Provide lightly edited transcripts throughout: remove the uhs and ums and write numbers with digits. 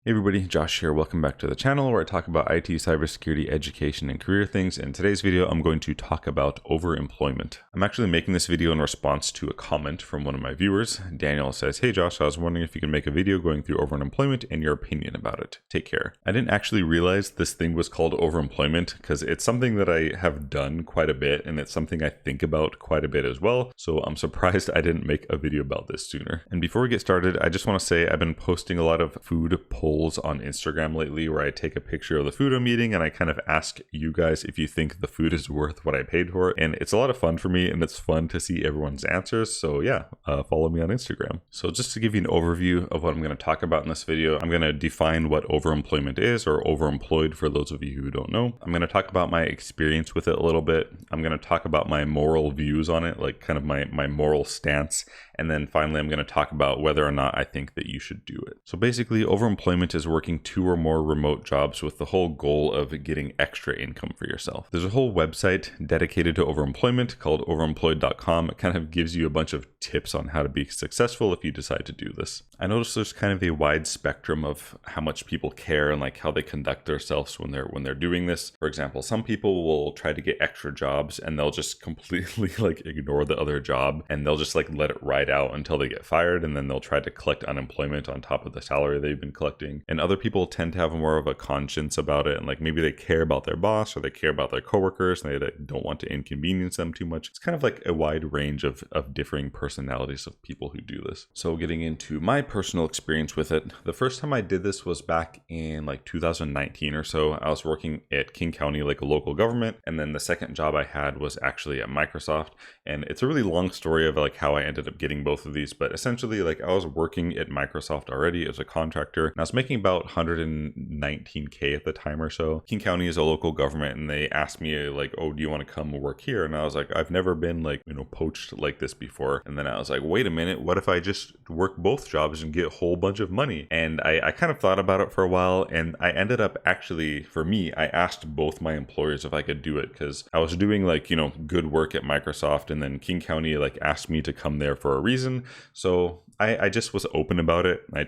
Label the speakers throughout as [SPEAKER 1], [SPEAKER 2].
[SPEAKER 1] Hey everybody, Josh here. Welcome back to the channel where I talk about IT, cybersecurity, education, and career things. In today's video, I'm going to talk about overemployment. I'm actually making this video in response to a comment from one of my viewers. Daniel says, "Hey Josh, I was wondering if you can make a video going through overemployment and your opinion about it. Take care." I didn't actually realize this thing was called overemployment because it's something that I have done quite a bit and it's something I think about quite a bit as well. So I'm surprised I didn't make a video about this sooner. And before we get started, I just want to say I've been posting a lot of food polls on Instagram lately where I take a picture of the food I'm eating and I kind of ask you guys if you think the food is worth what I paid for. And it's a lot of fun for me and it's fun to see everyone's answers. So yeah, follow me on Instagram. So just to give you an overview of what I'm going to talk about in this video, I'm going to define what overemployment is, or overemployed for those of you who don't know. I'm going to talk about my experience with it a little bit. I'm going to talk about my moral views on it, like kind of my moral stance. And then finally, I'm going to talk about whether or not I think that you should do it. So basically, overemployment is working 2 or more remote jobs with the whole goal of getting extra income for yourself. There's a whole website dedicated to overemployment called overemployed.com. It kind of gives you a bunch of tips on how to be successful if you decide to do this. I noticed there's kind of a wide spectrum of how much people care and like how they conduct themselves when they're doing this. For example, some people will try to get extra jobs and they'll just completely like ignore the other job and they'll just like let it ride out until they get fired, and then they'll try to collect unemployment on top of the salary they've been collecting. And other people tend to have more of a conscience about it, and like maybe they care about their boss or they care about their coworkers and they don't want to inconvenience them too much. It's kind of like a wide range of differing personalities of people who do this. So getting into my personal experience with it, the first time I did this was back in like 2019 or so. I was working at King County, like a local government, and then the second job I had was actually at Microsoft. And it's a really long story of like how I ended up getting both of these, but essentially like I was working at Microsoft already as a contractor and I was making about 119K at the time or so. King County is a local government and they asked me like, "Oh, do you want to come work here?" And I was like, "I've never been like, poached like this before." And then I was like, "Wait a minute, what if I just work both jobs and get a whole bunch of money?" And I kind of thought about it for a while, and I ended up actually, for me, I asked both my employers if I could do it because I was doing like, good work at Microsoft, and then King County like asked me to come there for a reason. So I just was open about it. I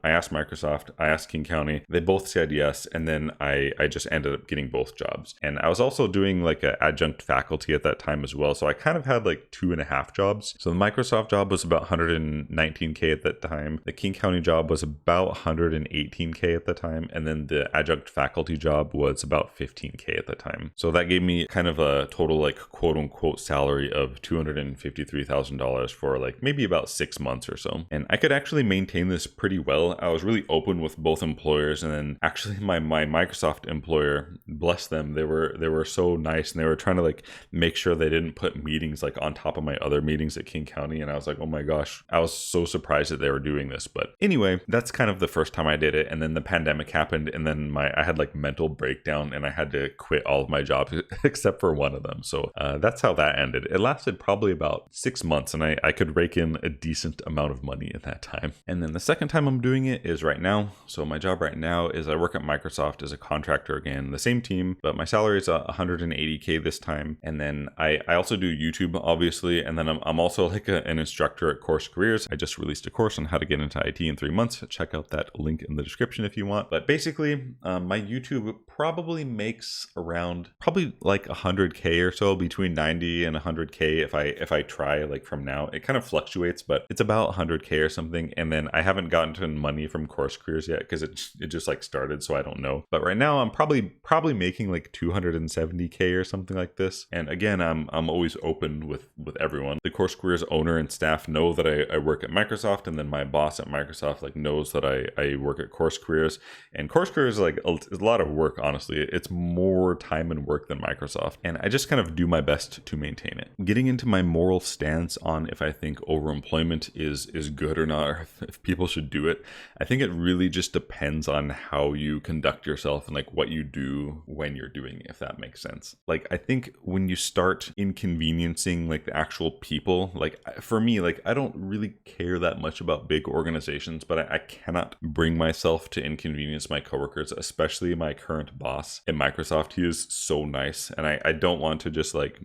[SPEAKER 1] asked Microsoft, I asked King County, they both said yes, and then I just ended up getting both jobs. And I was also doing like an adjunct faculty at that time as well, so I kind of had like 2.5 jobs. So the Microsoft job was about 119K at that time. The King County job was about 118K at the time, and then the adjunct faculty job was about 15K at the time. So that gave me kind of a total like quote unquote salary of $253,000 for like maybe about 6 months or so. And I could actually maintain this pretty well. I was really open with both employers, and then actually my Microsoft employer, bless them, they were so nice, and they were trying to like make sure they didn't put meetings like on top of my other meetings at King County. And I was like, oh my gosh, I was so surprised that they were doing this. But anyway, that's kind of the first time I did it. And then the pandemic happened, and then I had like mental breakdown and I had to quit all of my jobs except for one of them. So that's how that ended. It lasted probably about 6 months, and I could rake in a decent amount of money at that time. And then the second time I'm doing it is right now. So my job right now is I work at Microsoft as a contractor again, the same team, but my salary is 180K this time. And then I also do YouTube, obviously. And then I'm also like an instructor at Course Careers. I just released a course on how to get into IT in 3 months. Check out that link in the description if you want. But basically, my YouTube probably makes around probably like 100K or so, between 90 and 100K if I try like from now. It kind of fluctuates, but it's about 100K or something. And then I haven't gotten to money from Course Careers yet because it just like started, so I don't know. But right now I'm probably making like 270K or something like this. And again, I'm always open with everyone. The Course Careers owner and staff know that I work at Microsoft, and then my boss at Microsoft like knows that I work at Course Careers. And Course Careers is like a lot of work, honestly. It's more time and work than Microsoft, and I just kind of do my best to maintain it. Getting into my moral stance on if I think overemployment is good or not, or if people should do it, I think it really just depends on how you conduct yourself and like what you do when you're doing it, if that makes sense. Like I think when you start inconveniencing like the actual people, like for me, like I don't really care that much about big organizations, but I cannot bring myself to inconvenience my coworkers, especially my current boss at Microsoft. He is so nice, and I don't want to just like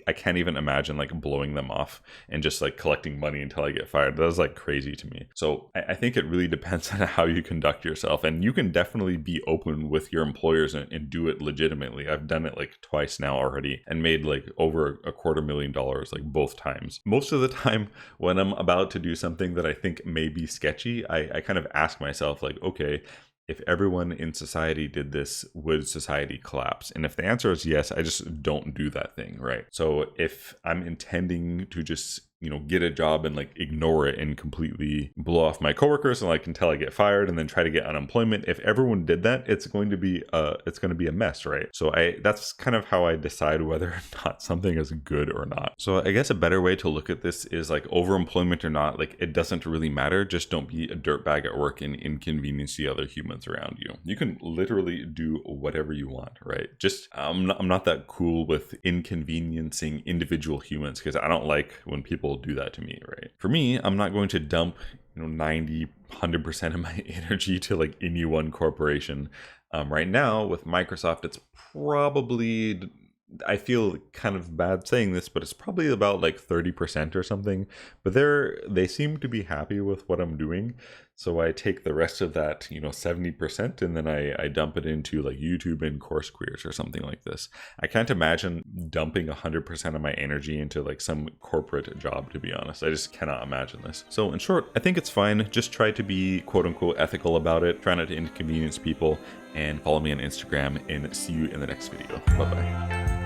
[SPEAKER 1] I can't even imagine like blowing them off and just like collecting money until I get fired. That is like crazy to me. So I think it really depends on how you conduct yourself, and you can definitely be open with your employers and do it legitimately. I've done it like twice now already and made like over $250,000 like both times. Most of the time when I'm about to do something that I think may be sketchy, I kind of ask myself like, okay, if everyone in society did this, would society collapse? And if the answer is yes, I just don't do that thing, right? So if I'm intending to just, get a job and like ignore it and completely blow off my coworkers and like until I get fired and then try to get unemployment, if everyone did that, it's going to be a mess, right? So that's kind of how I decide whether or not something is good or not. So I guess a better way to look at this is like overemployment or not, like it doesn't really matter. Just don't be a dirtbag at work and inconvenience the other humans around you. You can literally do whatever you want, right? Just I'm not that cool with inconveniencing individual humans because I don't like when people do that to me, right? For me, I'm not going to dump 100% of my energy to like any one corporation. Right now with Microsoft, it's probably, I feel kind of bad saying this, but it's probably about like 30% or something. But they seem to be happy with what I'm doing. So I take the rest of that, 70%, and then I dump it into like YouTube and Course Queers or something like this. I can't imagine dumping 100% of my energy into like some corporate job, to be honest. I just cannot imagine this. So in short, I think it's fine. Just try to be quote unquote ethical about it. Try not to inconvenience people, and follow me on Instagram, and see you in the next video. Bye-bye.